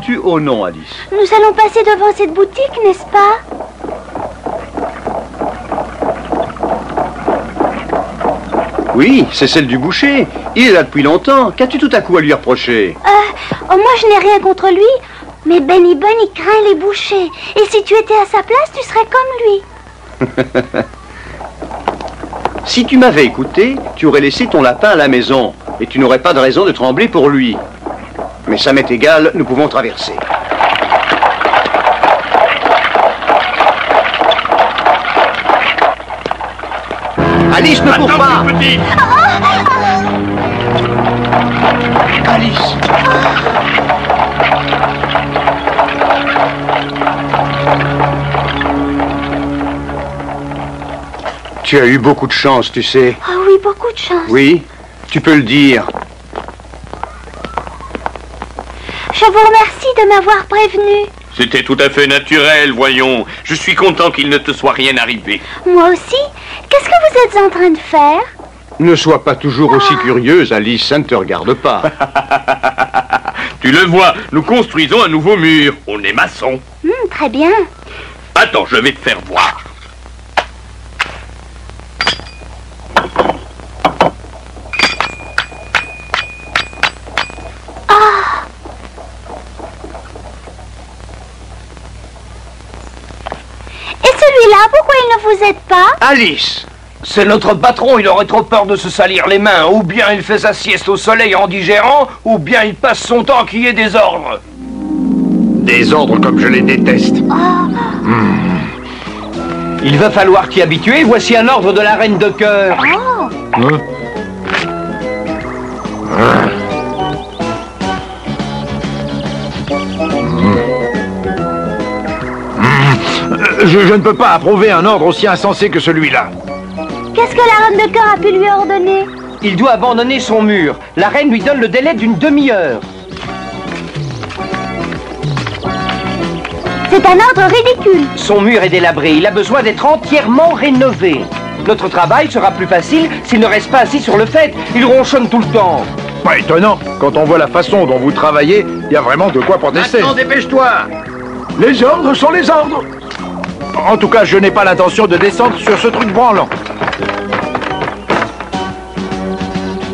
tu? Oh non, Alice. Nous allons passer devant cette boutique, n'est-ce pas? Oui, c'est celle du boucher. Il est là depuis longtemps. Qu'as-tu tout à coup à lui reprocher? Oh, moi je n'ai rien contre lui. Mais Benny Bunn, il craint les bouchers. Et si tu étais à sa place, tu serais comme lui. Si tu m'avais écouté, tu aurais laissé ton lapin à la maison. Et tu n'aurais pas de raison de trembler pour lui. Mais ça m'est égal, nous pouvons traverser. Alice, ne cours pas! Petit. Alice! Tu as eu beaucoup de chance, tu sais. Ah oui, beaucoup de chance. Oui, tu peux le dire. Je vous remercie de m'avoir prévenu. C'était tout à fait naturel, voyons. Je suis content qu'il ne te soit rien arrivé. Moi aussi. Qu'est-ce que vous êtes en train de faire? Ne sois pas toujours aussi curieuse, Alice, ça ne te regarde pas. Tu le vois, nous construisons un nouveau mur. On est maçons. Très bien. Attends, je vais te faire voir. Et celui-là, pourquoi il ne vous aide pas? Alice! C'est notre patron, il aurait trop peur de se salir les mains. Ou bien il fait sa sieste au soleil en digérant, ou bien il passe son temps à crier des ordres. Des ordres comme je les déteste. Il va falloir t'y habituer, voici un ordre de la reine de cœur. Je ne peux pas approuver un ordre aussi insensé que celui-là. Qu'est-ce que la reine de cœur a pu lui ordonner? Il doit abandonner son mur. La reine lui donne le délai d'une demi-heure. C'est un ordre ridicule. Son mur est délabré, il a besoin d'être entièrement rénové. Notre travail sera plus facile s'il ne reste pas assis sur le fait. Il ronchonne tout le temps. Pas étonnant, quand on voit la façon dont vous travaillez, il y a vraiment de quoi protester. Maintenant, dépêche-toi! Les ordres sont les ordres. En tout cas, je n'ai pas l'intention de descendre sur ce truc branlant.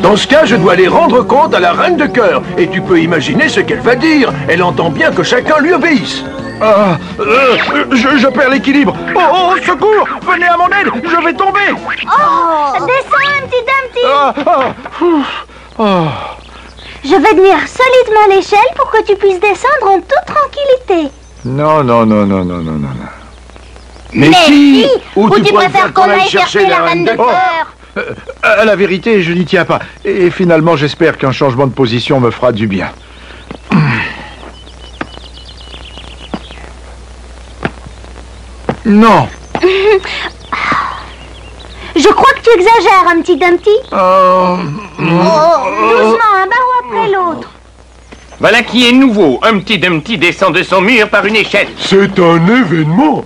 Dans ce cas, je dois aller rendre compte à la reine de cœur. Et tu peux imaginer ce qu'elle va dire. Elle entend bien que chacun lui obéisse. Je perds l'équilibre. Oh, secours! Venez à mon aide, je vais tomber. Descends, un petit Dumpty. Je vais tenir solidement l'échelle pour que tu puisses descendre en toute tranquillité. Non. Mais si! Ou tu pourrais préfères qu'on aille chercher la reine de cœur? À la vérité, je n'y tiens pas. Et finalement, j'espère qu'un changement de position me fera du bien. Non. Je crois que tu exagères, un petit Dumpty. Doucement, un barreau après l'autre. Voilà qui est nouveau. Un petit Dumpty descend de son mur par une échelle. C'est un événement.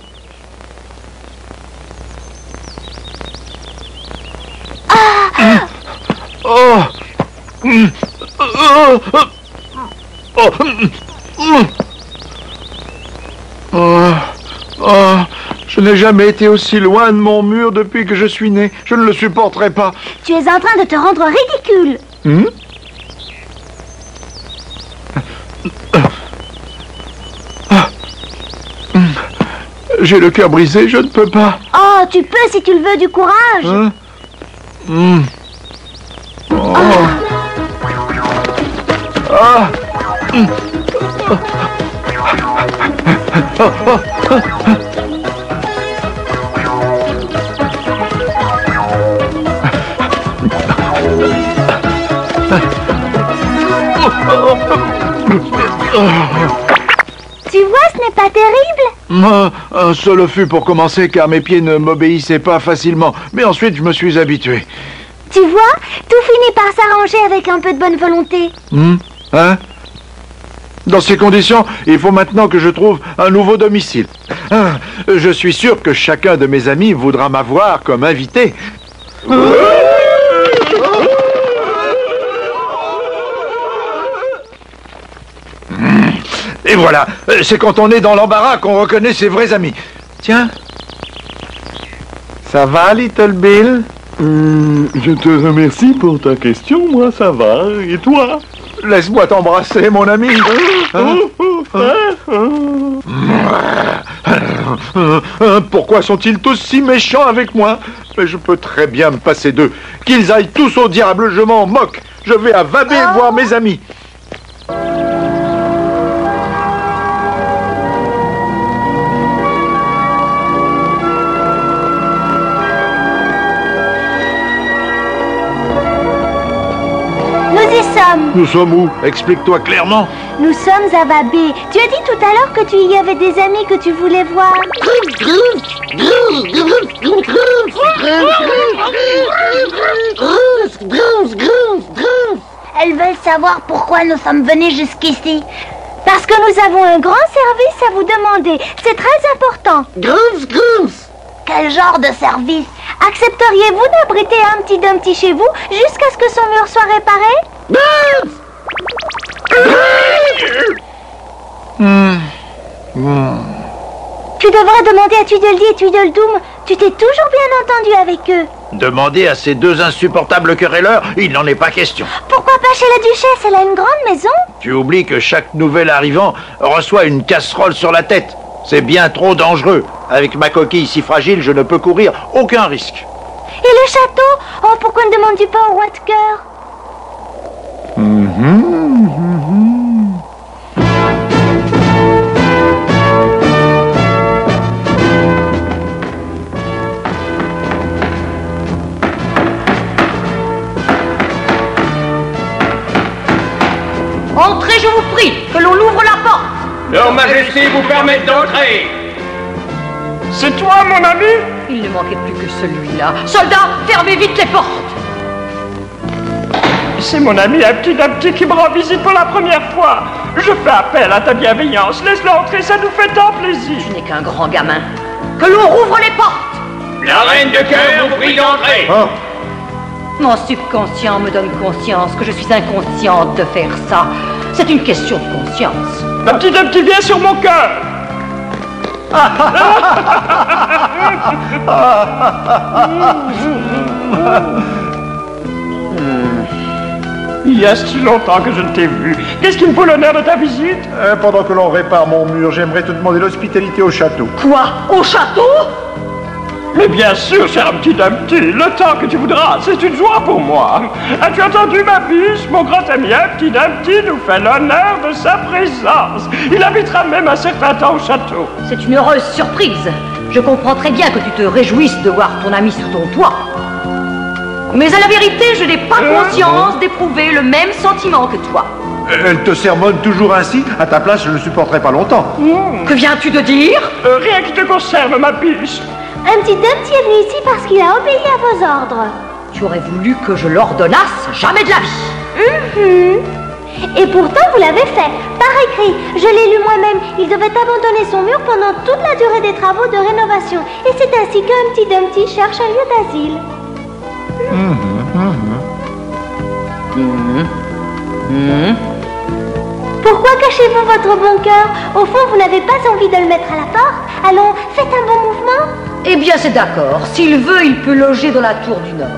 Je n'ai jamais été aussi loin de mon mur depuis que je suis né. Je ne le supporterai pas. Tu es en train de te rendre ridicule. J'ai le cœur brisé, je ne peux pas. Oh, tu peux si tu le veux, du courage. Tu vois, ce n'est pas terrible. Ce fut pour commencer car mes pieds ne m'obéissaient pas facilement. Mais ensuite, je me suis habitué. Tu vois, tout finit par s'arranger avec un peu de bonne volonté. Hein? Dans ces conditions, il faut maintenant que je trouve un nouveau domicile. Je suis sûr que chacun de mes amis voudra m'avoir comme invité. Et Voilà, c'est quand on est dans l'embarras qu'on reconnaît ses vrais amis. Tiens. Ça va, Little Bill? Je te remercie pour ta question, moi ça va. Et toi? Laisse-moi t'embrasser, mon ami. Pourquoi sont-ils tous si méchants avec moi? Mais je peux très bien me passer d'eux. Qu'ils aillent tous au diable, je m'en moque. Je vais à Vabé voir mes amis. Nous sommes où? Explique-toi clairement. Nous sommes à Vabé. Tu as dit tout à l'heure que tu y avais des amis que tu voulais voir. Elles veulent savoir pourquoi nous sommes venus jusqu'ici. Parce que nous avons un grand service à vous demander. C'est très important. Quel genre de service? Accepteriez-vous d'abriter un petit Dumpty chez vous jusqu'à ce que son mur soit réparé? Tu devrais demander à Tweedledee et Tweedledum. Tu t'es toujours bien entendu avec eux. Demander à ces deux insupportables querelleurs, il n'en est pas question. Pourquoi pas chez la duchesse? Elle a une grande maison. Tu oublies que chaque nouvel arrivant reçoit une casserole sur la tête. C'est bien trop dangereux. Avec ma coquille si fragile, je ne peux courir aucun risque. Et le château? Oh, pourquoi ne demandes-tu pas au roi de cœur? Entrez, je vous prie, que l'on ouvre la porte. Leur Majesté vous permettent d'entrer. C'est toi, mon ami? Il ne manquait plus que celui-là. Soldats, fermez vite les portes. C'est mon ami un petit Dumpty qui me rend visite pour la première fois. Je fais appel à ta bienveillance. Laisse-le entrer, ça nous fait tant plaisir. Tu n'es qu'un grand gamin. Que l'on rouvre les portes. La reine de cœur vous prie d'entrer. Mon subconscient me donne conscience que je suis inconsciente de faire ça. C'est une question de conscience. Un petit Dumpty, viens sur mon cœur. Il y a si longtemps que je ne t'ai vu. Qu'est-ce qui me vaut l'honneur de ta visite? Pendant que l'on répare mon mur, j'aimerais te demander l'hospitalité au château. Quoi? Au château? Mais bien sûr, cher petit Dumpty, le temps que tu voudras, c'est une joie pour moi. As-tu entendu ma biche? Mon grand ami, un petit Dumpty, nous fait l'honneur de sa présence. Il habitera même un certain temps au château. C'est une heureuse surprise. Je comprends très bien que tu te réjouisses de voir ton ami sur ton toit. Mais à la vérité, je n'ai pas conscience d'éprouver le même sentiment que toi. Elle te sermonne toujours ainsi? À ta place, je ne supporterai pas longtemps. Que viens-tu de dire? Rien qui te concerne, ma biche. Un petit Dumpty est venu ici parce qu'il a obéi à vos ordres. Tu aurais voulu que je l'ordonnasse? Jamais de la vie. Et pourtant, vous l'avez fait, par écrit. Je l'ai lu moi-même. Il devait abandonner son mur pendant toute la durée des travaux de rénovation. Et c'est ainsi qu'un petit Dumpty cherche un lieu d'asile. Pourquoi cachez-vous votre bon cœur? Au fond, vous n'avez pas envie de le mettre à la porte? Allons, faites un bon mouvement. Eh bien, c'est d'accord. S'il veut, il peut loger dans la tour du Nord.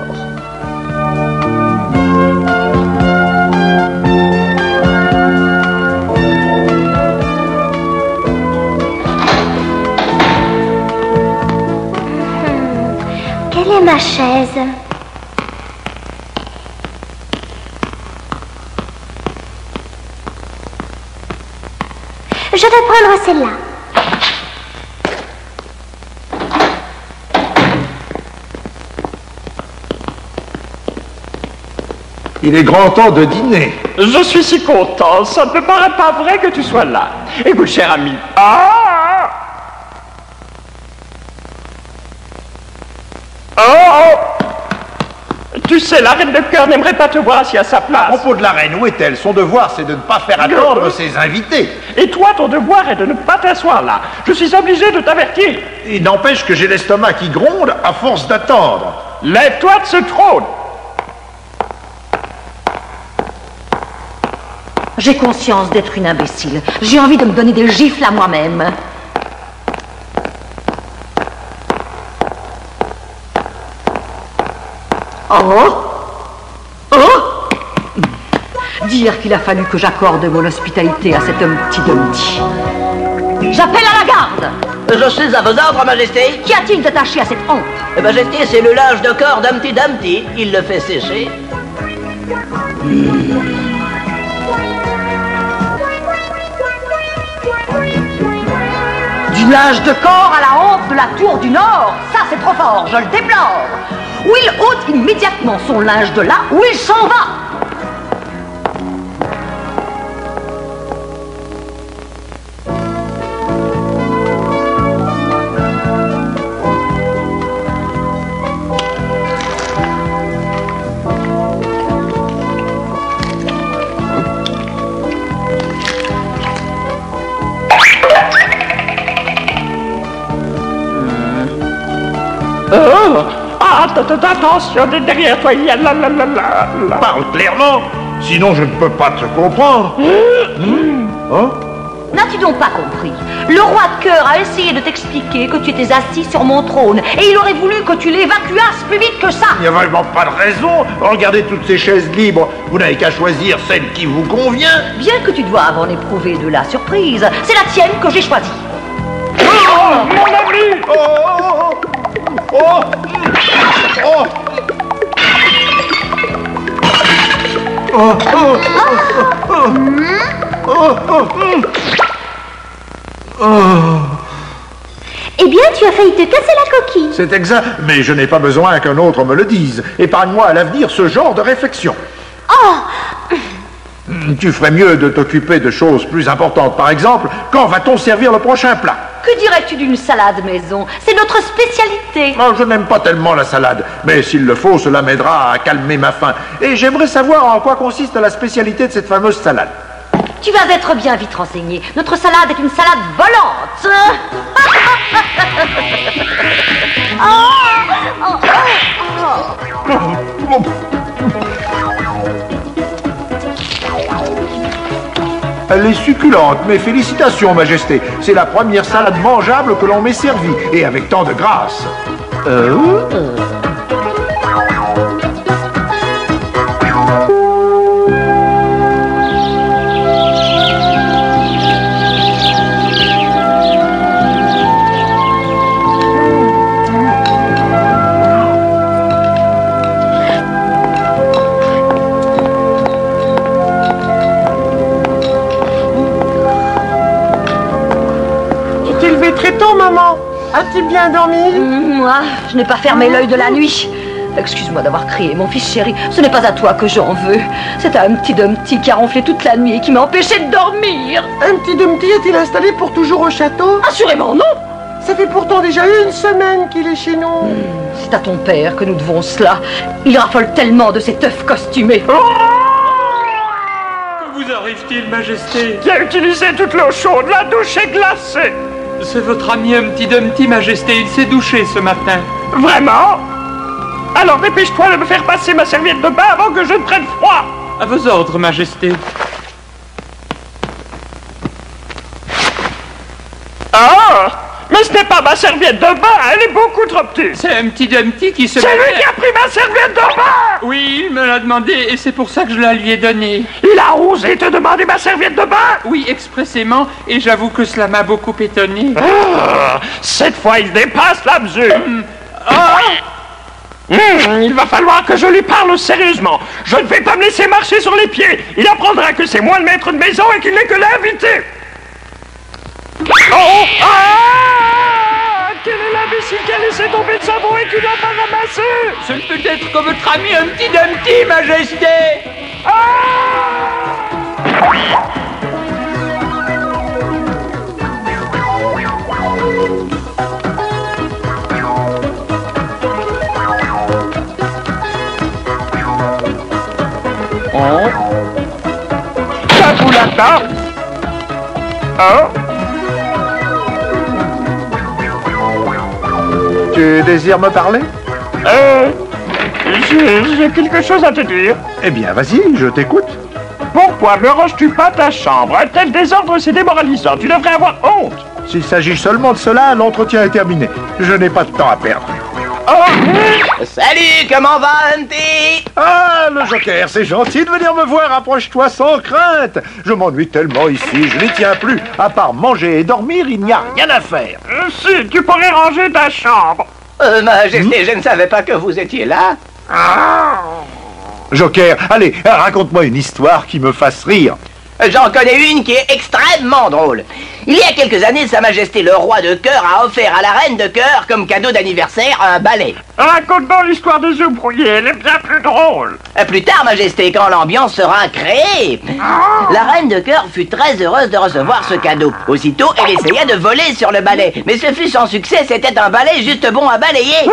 Quelle est ma chaise? Je vais prendre celle-là. Il est grand temps de dîner. Je suis si content, ça ne me paraît pas vrai que tu sois là. Écoute, cher ami. Tu sais, la reine de cœur n'aimerait pas te voir assis à sa À place. propos de la reine, où est-elle? Son devoir, c'est de ne pas faire attendre ses invités. Et toi, ton devoir est de ne pas t'asseoir là. Je suis obligé de t'avertir. Il n'empêche que j'ai l'estomac qui gronde à force d'attendre. Lève-toi de ce trône. J'ai conscience d'être une imbécile. J'ai envie de me donner des gifles à moi-même. Oh! Oh! Dire qu'il a fallu que j'accorde mon hospitalité à cet Humpty Dumpty. J'appelle à la garde! Je suis à vos ordres, Majesté. Qu'y a-t-il d'attaché à cette honte? Majesté, c'est le linge de corps d'Humpty Dumpty. Il le fait sécher. Du linge de corps à la honte de la tour du Nord. Ça, c'est trop fort, je le déplore. Will ôte immédiatement son linge de là où il s'en va. Attention, derrière toi, il y a la. Parle clairement, sinon je ne peux pas te comprendre. Hein? N'as-tu donc pas compris? Le roi de cœur a essayé de t'expliquer que tu étais assis sur mon trône et il aurait voulu que tu l'évacuasses plus vite que ça. Il n'y a vraiment pas de raison. Regardez toutes ces chaises libres. Vous n'avez qu'à choisir celle qui vous convient. Bien que tu doives en éprouver de la surprise, c'est la tienne que j'ai choisie. Oh, mon ami! Eh bien, tu as failli te casser la coquille. C'est exact, mais je n'ai pas besoin qu'un autre me le dise. Épargne-moi à l'avenir ce genre de réflexion. Oh! Tu ferais mieux de t'occuper de choses plus importantes. Par exemple, quand va-t-on servir le prochain plat? Que dirais-tu d'une salade maison? C'est notre spécialité. Non, je n'aime pas tellement la salade, mais s'il le faut, cela m'aidera à calmer ma faim. Et j'aimerais savoir en quoi consiste la spécialité de cette fameuse salade. Tu vas être bien vite renseigné. Notre salade est une salade volante. Elle est succulente, mais félicitations, Majesté. C'est la première salade mangeable que l'on m'ait servie, et avec tant de grâce. Maman, as-tu bien dormi? Moi, je n'ai pas fermé l'œil de la nuit. Excuse-moi d'avoir crié, mon fils chéri. Ce n'est pas à toi que j'en veux. C'est un Humpty Dumpty qui a ronflé toute la nuit et qui m'a empêché de dormir. Humpty Dumpty est-il installé pour toujours au château? Assurément non. Ça fait pourtant déjà une semaine qu'il est chez nous. C'est à ton père que nous devons cela. Il raffole tellement de cet œuf costumé. Oh! Que vous arrive-t-il, Majesté? Qui a utilisé toute l'eau chaude, la douche est glacée. C'est votre ami Humpty Dumpty, Majesté. Il s'est douché ce matin. Vraiment? Alors dépêche-toi de me faire passer ma serviette de bain avant que je ne prenne froid. À vos ordres, Majesté. Ah! Mais ce n'est pas ma serviette de bain, elle est beaucoup trop petite. C'est Humpty Dumpty qui se... C'est lui qui a pris ma serviette de bain! Oui, il me l'a demandé et c'est pour ça que je la lui ai donnée. Il a osé te demander ma serviette de bain? Oui, expressément, et j'avoue que cela m'a beaucoup étonné. Ah, cette fois, il dépasse la mesure. Il va falloir que je lui parle sérieusement. Je ne vais pas me laisser marcher sur les pieds. Il apprendra que c'est moi le maître de maison et qu'il n'est que l'invité. Oh! Ah! Quel est l'imbécile qui a laissé tomber le savon et qui n'a pas ramassé? Ce ne peut être que votre ami Humpty Dumpty, Majesté. Ça vous là-dedans? Hein? Tu désires me parler? J'ai quelque chose à te dire. Eh bien, vas-y, je t'écoute. Pourquoi ne ranges-tu pas ta chambre? Un tel désordre, c'est démoralisant. Tu devrais avoir honte. S'il s'agit seulement de cela, l'entretien est terminé. Je n'ai pas de temps à perdre. Oh! Salut, comment va, Humpty? Ah, le Joker, c'est gentil de venir me voir. Approche-toi sans crainte. Je m'ennuie tellement ici, je n'y tiens plus. À part manger et dormir, il n'y a rien à faire. Si, tu pourrais ranger ta chambre. Majesté, je ne savais pas que vous étiez là. Joker, allez, raconte-moi une histoire qui me fasse rire. J'en connais une qui est extrêmement drôle. Il y a quelques années, Sa Majesté le Roi de Cœur a offert à la Reine de Cœur, comme cadeau d'anniversaire, un balai. Raconte-nous l'histoire des œufs brouillés, elle est bien plus drôle. Plus tard, Majesté, quand l'ambiance sera créée, la Reine de Cœur fut très heureuse de recevoir ce cadeau. Aussitôt, elle essaya de voler sur le balai, mais ce fut sans succès, c'était un balai juste bon à balayer.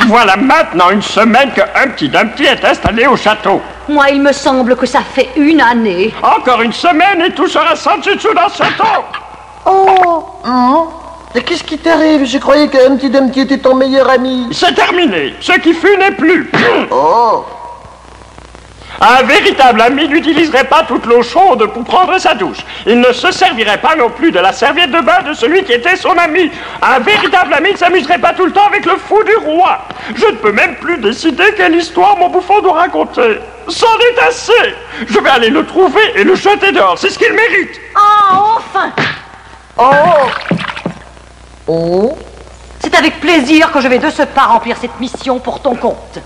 Voilà maintenant une semaine que Humpty Dumpty est installé au château. Moi, il me semble que ça fait une année. Encore une semaine et tout sera sans dessous dans ce château. Oh, Et qu'est-ce qui t'arrive? Je croyais que Humpty Dumpty était ton meilleur ami. C'est terminé. Ce qui fut n'est plus. Oh. Un véritable ami n'utiliserait pas toute l'eau chaude pour prendre sa douche. Il ne se servirait pas non plus de la serviette de bain de celui qui était son ami. Un véritable ami ne s'amuserait pas tout le temps avec le fou du roi. Je ne peux même plus décider quelle histoire mon bouffon doit raconter. C'en est assez. Je vais aller le trouver et le jeter dehors. C'est ce qu'il mérite. Ah, enfin! Oh. Oh. C'est avec plaisir que je vais de ce pas remplir cette mission pour ton compte.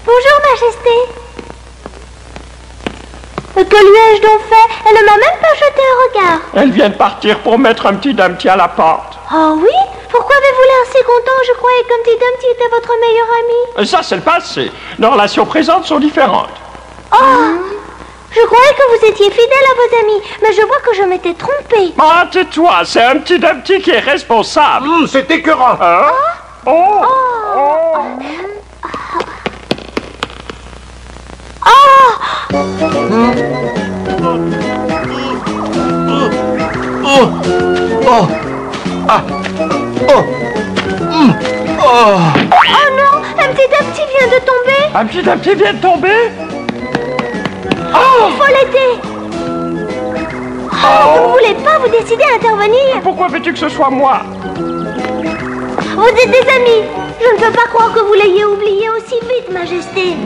Bonjour, Majesté. Que lui ai-je donc fait? Elle ne m'a même pas jeté un regard. Elle vient de partir pour mettre Humpty Dumpty à la porte. Oh oui? Pourquoi avez-vous l'air si content? Je croyais qu'Humpty Dumpty était votre meilleur ami. Ça, c'est le passé. Nos relations présentes sont différentes. Oh! Je croyais que vous étiez fidèle à vos amis, mais je vois que je m'étais trompée. Ah, tais-toi, c'est Humpty Dumpty qui est responsable. C'est écœurant. Hein? Oh! Oh non! Humpty Dumpty vient de tomber! Humpty Dumpty vient de tomber? Il faut l'aider! Vous ne voulez pas vous décider à intervenir? Pourquoi veux-tu que ce soit moi? Vous êtes des amis! Je ne peux pas croire que vous l'ayez oublié aussi vite, Majesté!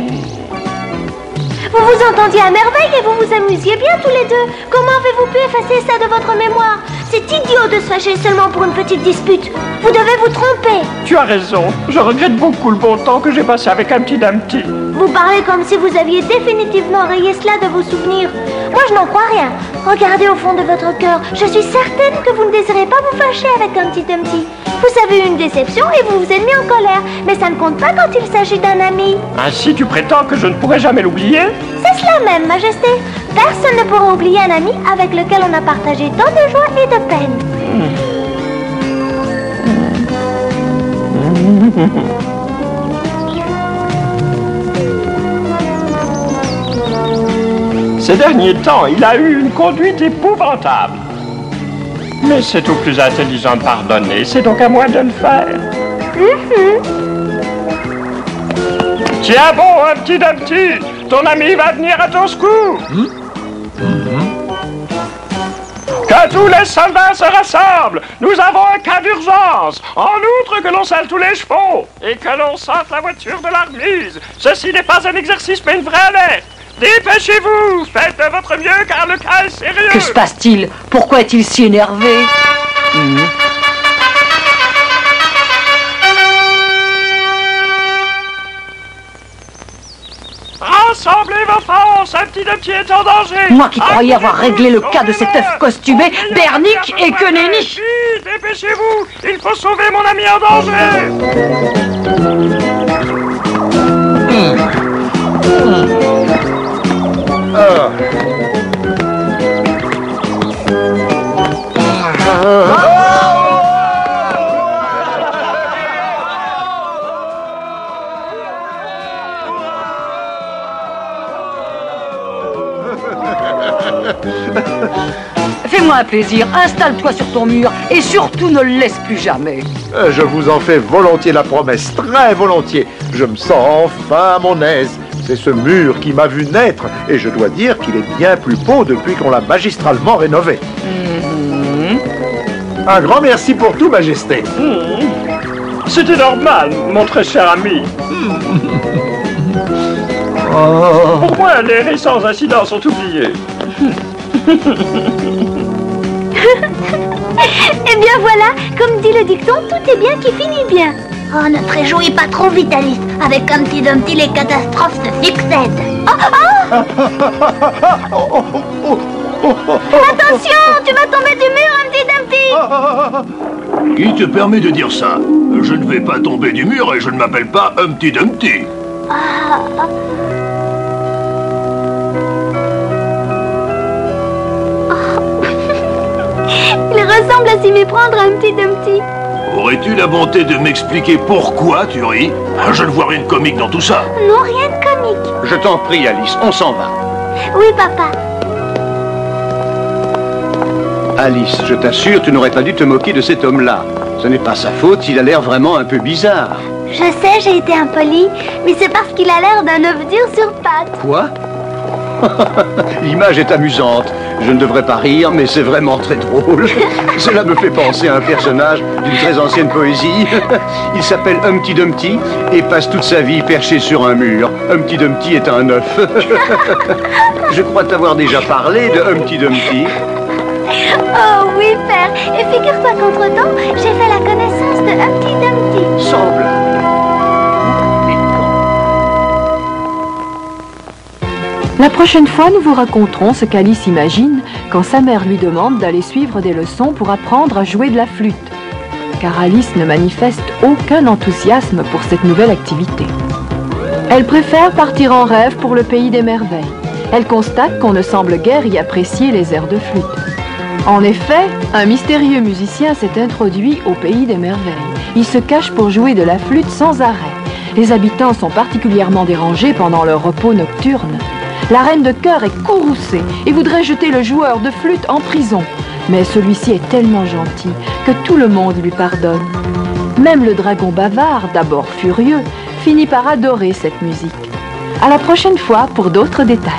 Vous vous entendiez à merveille et vous vous amusiez bien tous les deux. Comment avez-vous pu effacer ça de votre mémoire? C'est idiot de se fâcher seulement pour une petite dispute. Vous devez vous tromper. Tu as raison. Je regrette beaucoup le bon temps que j'ai passé avec Humpty Dumpty. Vous parlez comme si vous aviez définitivement rayé cela de vos souvenirs. Moi, je n'en crois rien. Regardez au fond de votre cœur. Je suis certaine que vous ne désirez pas vous fâcher avec Humpty Dumpty. Vous avez eu une déception et vous vous êtes mis en colère. Mais ça ne compte pas quand il s'agit d'un ami. Ainsi, tu prétends que je ne pourrai jamais l'oublier? C'est cela même, Majesté. Personne ne pourra oublier un ami avec lequel on a partagé tant de joie et de peine. Ces derniers temps, il a eu une conduite épouvantable. Mais c'est au plus intelligent de pardonner, c'est donc à moi de le faire. Tiens bon, Humpty Dumpty, ton ami va venir à ton secours. Que tous les soldats se rassemblent. Nous avons un cas d'urgence. En outre, que l'on selle tous les chevaux et que l'on sorte la voiture de la remise. Ceci n'est pas un exercice, mais une vraie alerte. Dépêchez-vous, faites de votre mieux car le cas est sérieux. Que se passe-t-il? Pourquoi est-il si énervé? Rassemblez vos forces, Humpty Dumpty est en danger. Moi qui croyais avoir réglé le cas de cet œuf costumé, Bernick et que nenni. Dépêchez-vous, il faut sauver mon ami en danger. Fais-moi un plaisir, installe-toi sur ton mur et surtout ne le laisse plus jamais. Je vous en fais volontiers la promesse, très volontiers. Je me sens enfin à mon aise. C'est ce mur qui m'a vu naître, et je dois dire qu'il est bien plus beau depuis qu'on l'a magistralement rénové. Un grand merci pour tout, Majesté. C'était normal, mon très cher ami. Pour moi, les récents incidents sont oubliés. Eh bien voilà, comme dit le dicton, tout est bien qui finit bien. Oh, ne te réjouis pas trop vite, Alice. Avec Humpty Dumpty, les catastrophes se succèdent. Attention, tu vas tomber du mur, Humpty Dumpty. Qui te permet de dire ça? Je ne vais pas tomber du mur et je ne m'appelle pas Humpty Dumpty. Il ressemble à s'y méprendre, Humpty Dumpty. Aurais-tu la bonté de m'expliquer pourquoi tu ris? Je ne vois rien de comique dans tout ça. Non, rien de comique. Je t'en prie, Alice, on s'en va. Oui, papa. Alice, je t'assure, tu n'aurais pas dû te moquer de cet homme-là. Ce n'est pas sa faute, il a l'air vraiment un peu bizarre. Je sais, j'ai été impolie, mais c'est parce qu'il a l'air d'un œuf dur sur pattes. Quoi? L'image est amusante. Je ne devrais pas rire, mais c'est vraiment très drôle. Cela me fait penser à un personnage d'une très ancienne poésie. Il s'appelle Humpty Dumpty et passe toute sa vie perché sur un mur. Humpty Dumpty est un œuf. Je crois t'avoir déjà parlé de Humpty Dumpty. Oh oui, père. Et figure-toi qu'entre-temps, j'ai fait la connaissance de Humpty Dumpty. Semble. La prochaine fois, nous vous raconterons ce qu'Alice imagine quand sa mère lui demande d'aller suivre des leçons pour apprendre à jouer de la flûte. Car Alice ne manifeste aucun enthousiasme pour cette nouvelle activité. Elle préfère partir en rêve pour le pays des merveilles. Elle constate qu'on ne semble guère y apprécier les airs de flûte. En effet, un mystérieux musicien s'est introduit au pays des merveilles. Il se cache pour jouer de la flûte sans arrêt. Les habitants sont particulièrement dérangés pendant leur repos nocturne. La reine de cœur est courroucée et voudrait jeter le joueur de flûte en prison. Mais celui-ci est tellement gentil que tout le monde lui pardonne. Même le dragon bavard, d'abord furieux, finit par adorer cette musique. À la prochaine fois pour d'autres détails.